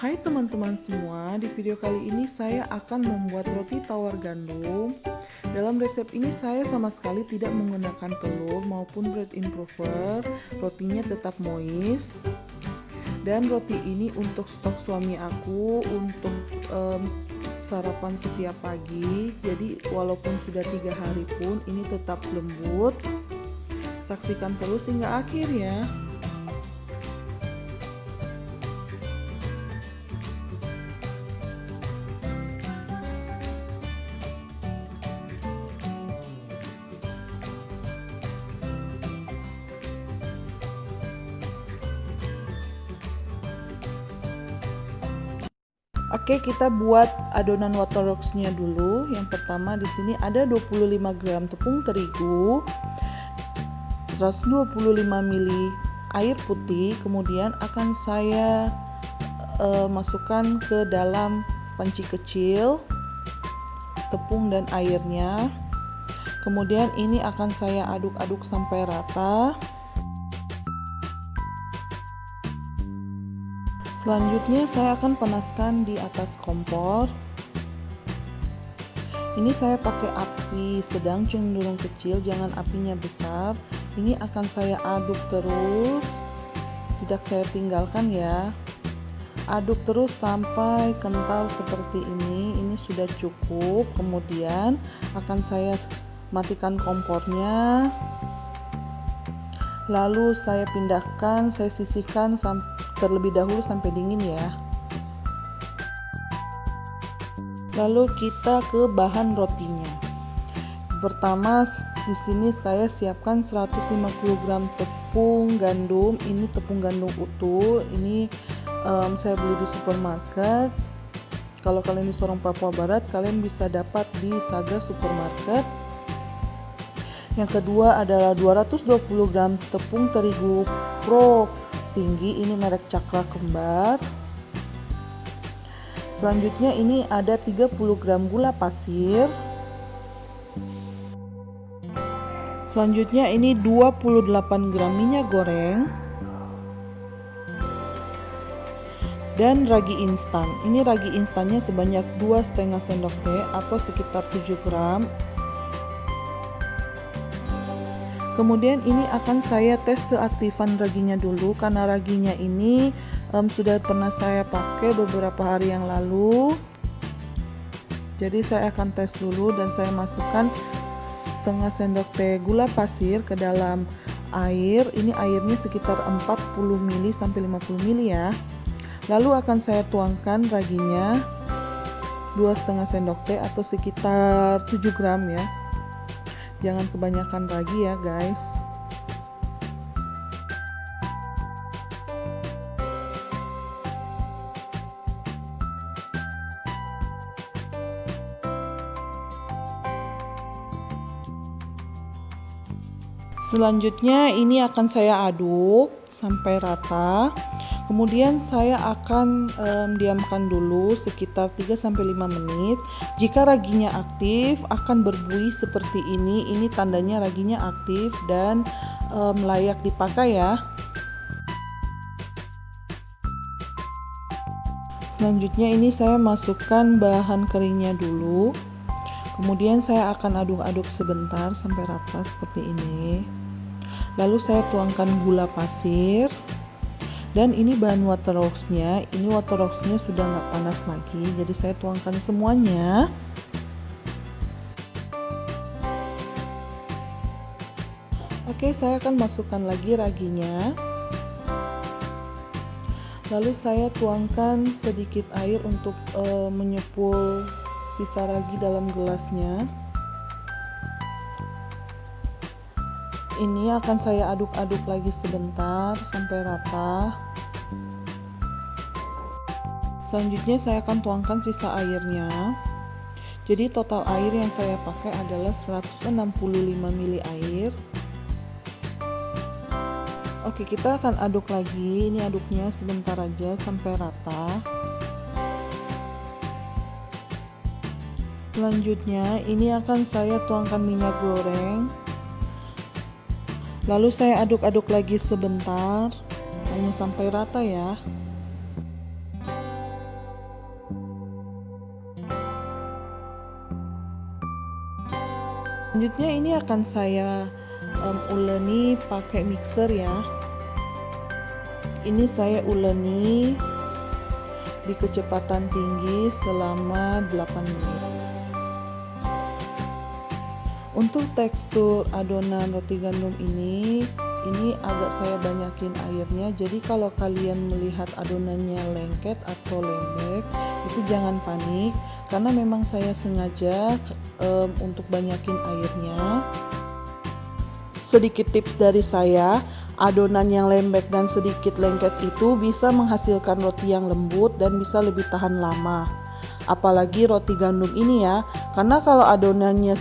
Hai teman-teman semua, di video kali ini saya akan membuat roti tawar gandum. Dalam resep ini saya sama sekali tidak menggunakan telur maupun bread improver. Rotinya tetap moist. Dan roti ini untuk stok suami aku untuk sarapan setiap pagi. Jadi walaupun sudah 3 hari pun ini tetap lembut. Saksikan terus hingga akhir ya. Oke, kita buat adonan waterworks-nya dulu. Yang pertama di sini ada 25 gram tepung terigu, 125 ml air putih, kemudian akan saya masukkan ke dalam panci kecil tepung dan airnya. Kemudian ini akan saya aduk-aduk sampai rata. Selanjutnya saya akan panaskan di atas kompor. Ini saya pakai api sedang cenderung kecil, jangan apinya besar. Ini akan saya aduk terus, tidak saya tinggalkan ya. Aduk terus sampai kental seperti ini. Ini sudah cukup. Kemudian akan saya matikan kompornya. Lalu saya pindahkan, saya sisihkan terlebih dahulu sampai dingin ya. Lalu kita ke bahan rotinya. Pertama di sini saya siapkan 150 gram tepung gandum. Ini tepung gandum utuh. Ini saya beli di supermarket. Kalau kalian di Sorong, Papua Barat, kalian bisa dapat di Saga Supermarket. Yang kedua adalah 220 gram tepung terigu pro tinggi, ini merek Cakra Kembar. Selanjutnya ini ada 30 gram gula pasir. Selanjutnya ini 28 gram minyak goreng. Dan ragi instan. Ini ragi instannya sebanyak 2,5 sendok teh atau sekitar 7 gram. Kemudian ini akan saya tes keaktifan raginya dulu, karena raginya ini sudah pernah saya pakai beberapa hari yang lalu. Jadi saya akan tes dulu dan saya masukkan setengah sendok teh gula pasir ke dalam air. Ini airnya sekitar 40 ml sampai 50 ml ya. Lalu akan saya tuangkan raginya 2,5 sendok teh atau sekitar 7 gram ya. Jangan kebanyakan ragi ya guys. Selanjutnya ini akan saya aduk sampai rata. Kemudian saya akan diamkan dulu sekitar 3-5 menit. Jika raginya aktif akan berbuih seperti ini. Ini tandanya raginya aktif dan layak dipakai ya. Selanjutnya ini saya masukkan bahan keringnya dulu. Kemudian saya akan aduk-aduk sebentar sampai rata seperti ini. Lalu saya tuangkan gula pasir. Dan ini bahan waterworks-nya. Ini waterworks-nya sudah nggak panas lagi, jadi saya tuangkan semuanya. Oke, saya akan masukkan lagi raginya. Lalu saya tuangkan sedikit air untuk menyepul sisa ragi dalam gelasnya. Ini akan saya aduk-aduk lagi sebentar sampai rata. Selanjutnya saya akan tuangkan sisa airnya. Jadi total air yang saya pakai adalah 165 ml air. Oke, kita akan aduk lagi. Ini aduknya sebentar aja sampai rata. Selanjutnya ini akan saya tuangkan minyak goreng. Lalu saya aduk-aduk lagi sebentar, hanya sampai rata ya. Selanjutnya ini akan saya uleni pakai mixer ya. Ini saya uleni di kecepatan tinggi selama 8 menit. Untuk tekstur adonan roti gandum ini agak saya banyakin airnya. Jadi kalau kalian melihat adonannya lengket atau lembek, itu jangan panik karena memang saya sengaja untuk banyakin airnya. Sedikit tips dari saya, adonan yang lembek dan sedikit lengket itu bisa menghasilkan roti yang lembut dan bisa lebih tahan lama. Apalagi roti gandum ini ya, karena kalau adonannya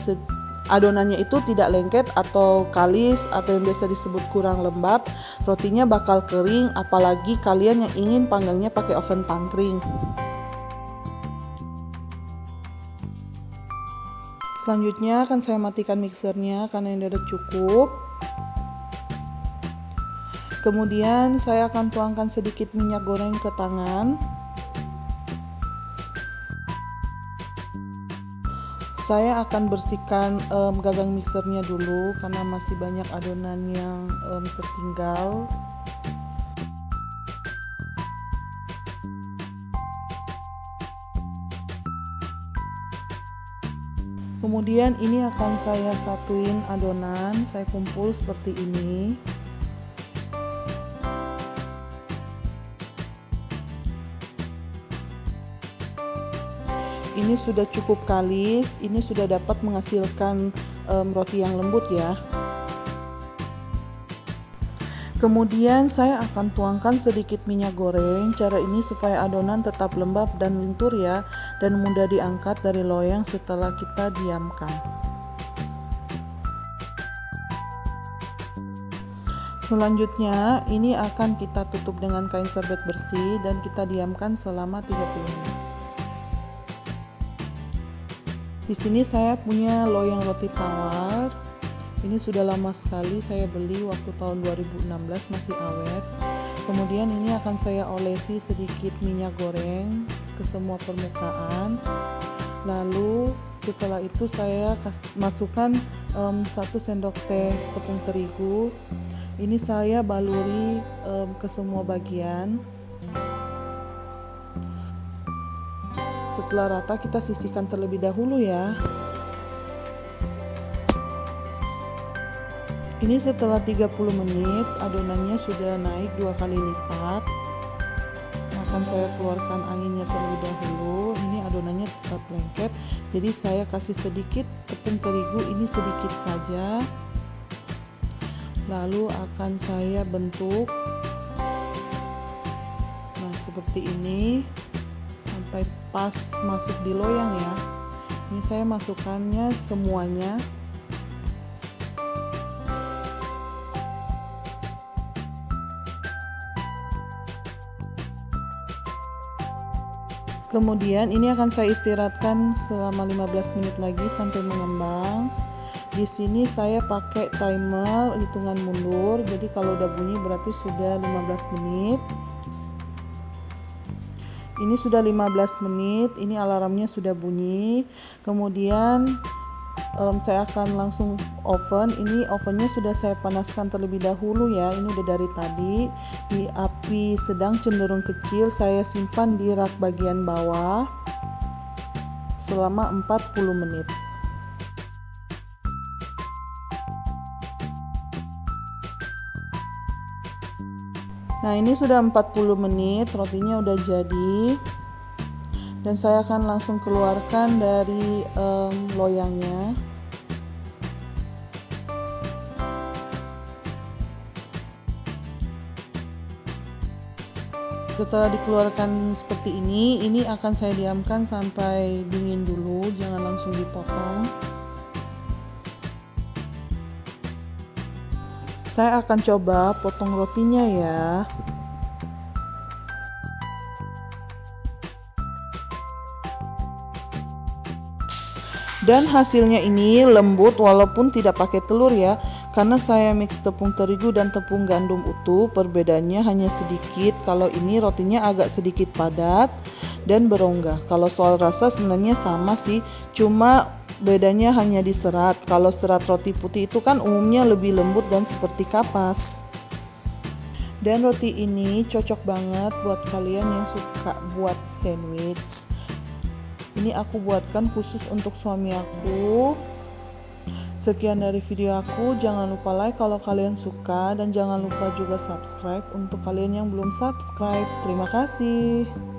itu tidak lengket atau kalis atau yang biasa disebut kurang lembab, rotinya bakal kering, apalagi kalian yang ingin panggangnya pakai oven tangkring. Selanjutnya akan saya matikan mixernya karena ini udah cukup. Kemudian saya akan tuangkan sedikit minyak goreng ke tangan. Saya akan bersihkan gagang mixernya dulu karena masih banyak adonan yang tertinggal. Kemudian ini akan saya satuin adonan, saya kumpul seperti ini. Ini sudah cukup kalis, ini sudah dapat menghasilkan roti yang lembut ya. Kemudian saya akan tuangkan sedikit minyak goreng. Cara ini supaya adonan tetap lembab dan lentur ya, dan mudah diangkat dari loyang setelah kita diamkan. Selanjutnya ini akan kita tutup dengan kain serbet bersih dan kita diamkan selama 30 menit. Di sini saya punya loyang roti tawar. Ini sudah lama sekali saya beli, waktu tahun 2016 masih awet. Kemudian ini akan saya olesi sedikit minyak goreng ke semua permukaan. Lalu setelah itu saya masukkan 1 sendok teh tepung terigu. Ini saya baluri ke semua bagian. Setelah rata kita sisihkan terlebih dahulu ya. Ini setelah 30 menit adonannya sudah naik 2 kali lipat. Akan saya keluarkan anginnya terlebih dahulu. Ini adonannya tetap lengket, jadi saya kasih sedikit tepung terigu, ini sedikit saja. Lalu akan saya bentuk. Nah, seperti ini sampai pas masuk di loyang ya. Ini saya masukkannya semuanya. Kemudian ini akan saya istirahatkan selama 15 menit lagi sampai mengembang. Di sini saya pakai timer hitungan mundur. Jadi kalau udah bunyi berarti sudah 15 menit. Ini sudah 15 menit, ini alarmnya sudah bunyi. Kemudian saya akan langsung oven. Ini ovennya sudah saya panaskan terlebih dahulu ya. Ini udah dari tadi di api sedang cenderung kecil. Saya simpan di rak bagian bawah selama 40 menit. Nah, ini sudah 40 menit, rotinya udah jadi. Dan saya akan langsung keluarkan dari loyangnya. Setelah dikeluarkan seperti ini akan saya diamkan sampai dingin dulu, jangan langsung dipotong. Saya akan coba potong rotinya ya. Dan hasilnya ini lembut walaupun tidak pakai telur ya, karena saya mix tepung terigu dan tepung gandum utuh. Perbedaannya hanya sedikit. Kalau ini rotinya agak sedikit padat dan berongga. Kalau soal rasa sebenarnya sama sih, cuma Bedanya hanya di serat. Kalau serat roti putih itu kan umumnya lebih lembut dan seperti kapas. Dan roti ini cocok banget buat kalian yang suka buat sandwich. Ini aku buatkan khusus untuk suami aku. Sekian dari video aku, jangan lupa like kalau kalian suka dan jangan lupa juga subscribe untuk kalian yang belum subscribe. Terima kasih.